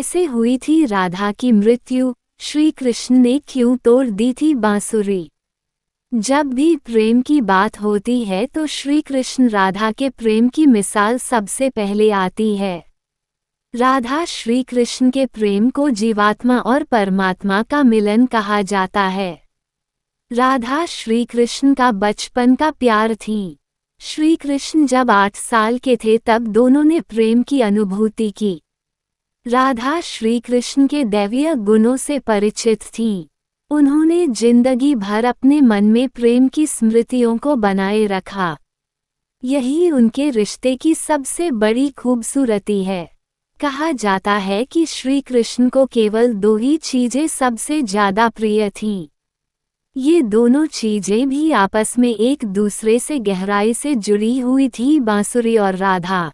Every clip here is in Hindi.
ऐसे हुई थी राधा की मृत्यु, श्री कृष्ण ने क्यों तोड़ दी थी बांसुरी। जब भी प्रेम की बात होती है तो श्री कृष्ण राधा के प्रेम की मिसाल सबसे पहले आती है। राधा श्री कृष्ण के प्रेम को जीवात्मा और परमात्मा का मिलन कहा जाता है। राधा श्री कृष्ण का बचपन का प्यार थी। श्री कृष्ण जब 8 साल के थे तब दोनों ने प्रेम की अनुभूति की। राधा श्री कृष्ण के दैवीय गुणों से परिचित थीं। उन्होंने जिंदगी भर अपने मन में प्रेम की स्मृतियों को बनाए रखा। यही उनके रिश्ते की सबसे बड़ी खूबसूरती है। कहा जाता है कि श्री कृष्ण को केवल 2 ही चीजें सबसे ज्यादा प्रिय थीं। ये दोनों चीजें भी आपस में एक दूसरे से गहराई से जुड़ी हुई थी, बांसुरी और राधा।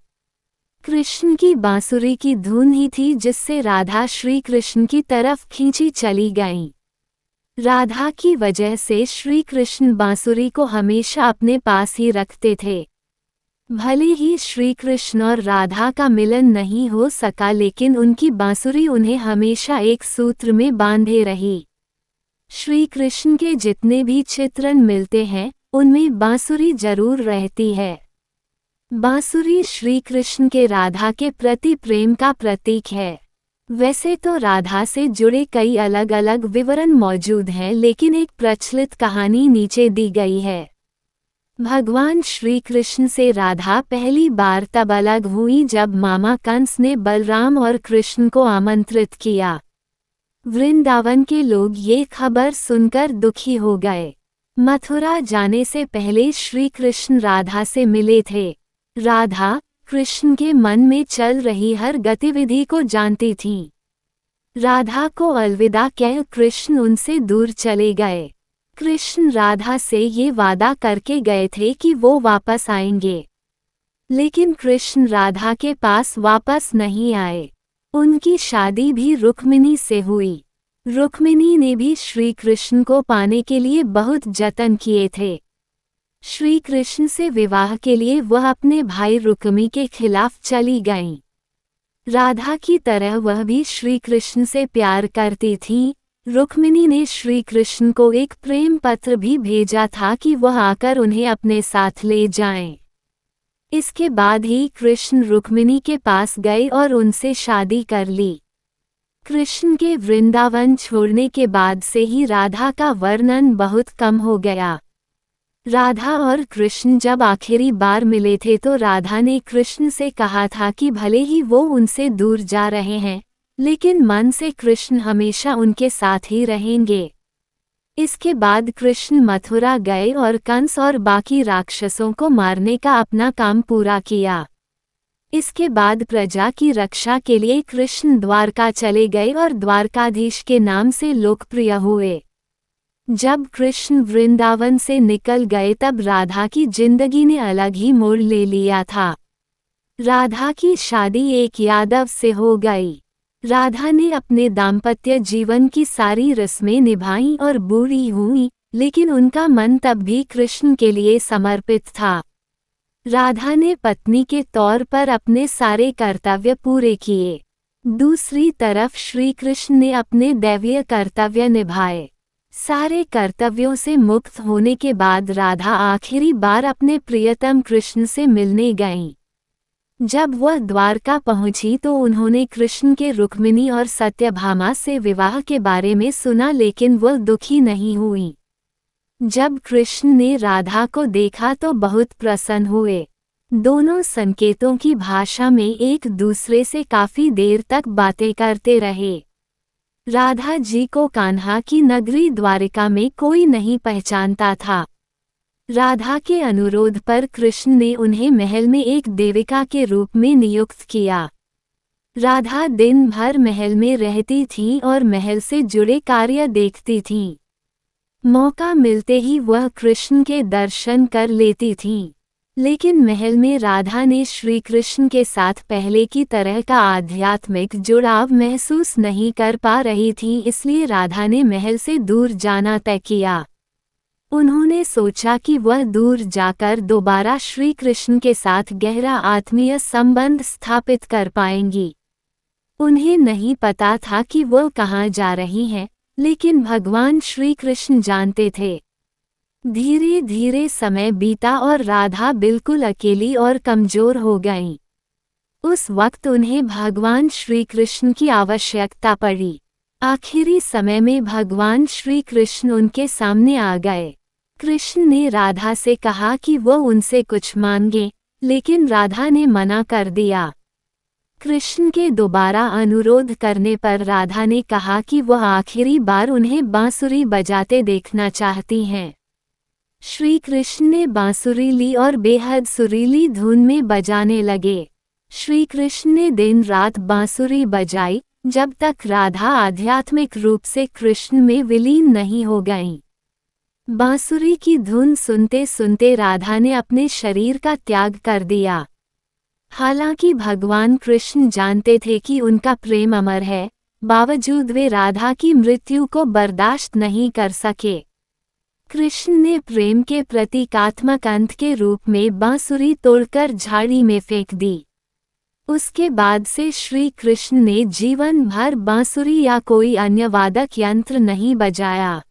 कृष्ण की बांसुरी की धुन ही थी जिससे राधा श्री कृष्ण की तरफ खींची चली गईं। राधा की वजह से श्री कृष्ण बांसुरी को हमेशा अपने पास ही रखते थे। भले ही श्री कृष्ण और राधा का मिलन नहीं हो सका, लेकिन उनकी बांसुरी उन्हें हमेशा एक सूत्र में बांधे रही। श्री कृष्ण के जितने भी चित्रण मिलते हैं उनमें बांसुरी जरूर रहती है। बांसुरी श्री कृष्ण के राधा के प्रति प्रेम का प्रतीक है। वैसे तो राधा से जुड़े कई अलग अलग विवरण मौजूद हैं, लेकिन एक प्रचलित कहानी नीचे दी गई है। भगवान श्री कृष्ण से राधा पहली बार तब अलग हुई जब मामा कंस ने बलराम और कृष्ण को आमंत्रित किया। वृंदावन के लोग ये खबर सुनकर दुखी हो गए। मथुरा जाने से पहले श्री कृष्ण राधा से मिले थे। राधा कृष्ण के मन में चल रही हर गतिविधि को जानती थी। राधा को अलविदा कह कृष्ण उनसे दूर चले गए। कृष्ण राधा से ये वादा करके गए थे कि वो वापस आएंगे, लेकिन कृष्ण राधा के पास वापस नहीं आए। उनकी शादी भी रुक्मिणी से हुई। रुक्मिणी ने भी श्री कृष्ण को पाने के लिए बहुत जतन किए थे। श्री कृष्ण से विवाह के लिए वह अपने भाई रुक्मी के खिलाफ चली गईं। राधा की तरह वह भी श्री कृष्ण से प्यार करती थी। रुक्मिणी ने श्री कृष्ण को एक प्रेम पत्र भी भेजा था कि वह आकर उन्हें अपने साथ ले जाएं। इसके बाद ही कृष्ण रुक्मिणी के पास गए और उनसे शादी कर ली। कृष्ण के वृंदावन छोड़ने के बाद से ही राधा का वर्णन बहुत कम हो गया। राधा और कृष्ण जब आखिरी बार मिले थे तो राधा ने कृष्ण से कहा था कि भले ही वो उनसे दूर जा रहे हैं, लेकिन मन से कृष्ण हमेशा उनके साथ ही रहेंगे। इसके बाद कृष्ण मथुरा गए और कंस और बाकी राक्षसों को मारने का अपना काम पूरा किया। इसके बाद प्रजा की रक्षा के लिए कृष्ण द्वारका चले गए और द्वारकाधीश के नाम से लोकप्रिय हुए। जब कृष्ण वृंदावन से निकल गए तब राधा की जिंदगी ने अलग ही मोड़ ले लिया था। राधा की शादी एक यादव से हो गई। राधा ने अपने दाम्पत्य जीवन की सारी रस्में निभाईं और बूढ़ी हुईं, लेकिन उनका मन तब भी कृष्ण के लिए समर्पित था। राधा ने पत्नी के तौर पर अपने सारे कर्तव्य पूरे किए। दूसरी तरफ श्री कृष्ण ने अपने दैवीय कर्तव्य निभाए। सारे कर्तव्यों से मुक्त होने के बाद राधा आखिरी बार अपने प्रियतम कृष्ण से मिलने गईं। जब वह द्वारका पहुंची तो उन्होंने कृष्ण के रुक्मिणी और सत्यभामा से विवाह के बारे में सुना, लेकिन वह दुखी नहीं हुई। जब कृष्ण ने राधा को देखा तो बहुत प्रसन्न हुए। दोनों संकेतों की भाषा में एक दूसरे से काफी देर तक बातें करते रहे। राधा जी को कान्हा की नगरी द्वारिका में कोई नहीं पहचानता था। राधा के अनुरोध पर कृष्ण ने उन्हें महल में एक देविका के रूप में नियुक्त किया। राधा दिन भर महल में रहती थी और महल से जुड़े कार्य देखती थी। मौका मिलते ही वह कृष्ण के दर्शन कर लेती थी, लेकिन महल में राधा ने श्री कृष्ण के साथ पहले की तरह का आध्यात्मिक जुड़ाव महसूस नहीं कर पा रही थी, इसलिए राधा ने महल से दूर जाना तय किया। उन्होंने सोचा कि वह दूर जाकर दोबारा श्री कृष्ण के साथ गहरा आत्मीय संबंध स्थापित कर पाएंगी। उन्हें नहीं पता था कि वो कहाँ जा रही हैं, लेकिन भगवान श्री कृष्ण जानते थे। धीरे धीरे समय बीता और राधा बिल्कुल अकेली और कमजोर हो गईं। उस वक्त उन्हें भगवान श्री कृष्ण की आवश्यकता पड़ी। आखिरी समय में भगवान श्री कृष्ण उनके सामने आ गए। कृष्ण ने राधा से कहा कि वो उनसे कुछ मांगे, लेकिन राधा ने मना कर दिया। कृष्ण के दोबारा अनुरोध करने पर राधा ने कहा कि वह आखिरी बार उन्हें बांसुरी बजाते देखना चाहती हैं। श्री कृष्ण ने बांसुरी ली और बेहद सुरीली धुन में बजाने लगे। श्री कृष्ण ने दिन रात बांसुरी बजाई, जब तक राधा आध्यात्मिक रूप से कृष्ण में विलीन नहीं हो गईं। बांसुरी की धुन सुनते सुनते राधा ने अपने शरीर का त्याग कर दिया। हालांकि भगवान कृष्ण जानते थे कि उनका प्रेम अमर है, बावजूद वे राधा की मृत्यु को बर्दाश्त नहीं कर सके। कृष्ण ने प्रेम के प्रतीकात्मक अंत के रूप में बांसुरी तोड़कर झाड़ी में फेंक दी। उसके बाद से श्री कृष्ण ने जीवन भर बांसुरी या कोई अन्य वादक यंत्र नहीं बजाया।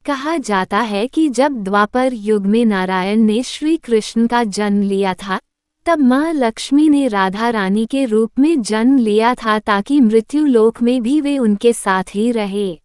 कहा जाता है कि जब द्वापर युग में नारायण ने श्री कृष्ण का जन्म लिया था, तब माँ लक्ष्मी ने राधा रानी के रूप में जन्म लिया था ताकि मृत्यु लोक में भी वे उनके साथ ही रहे।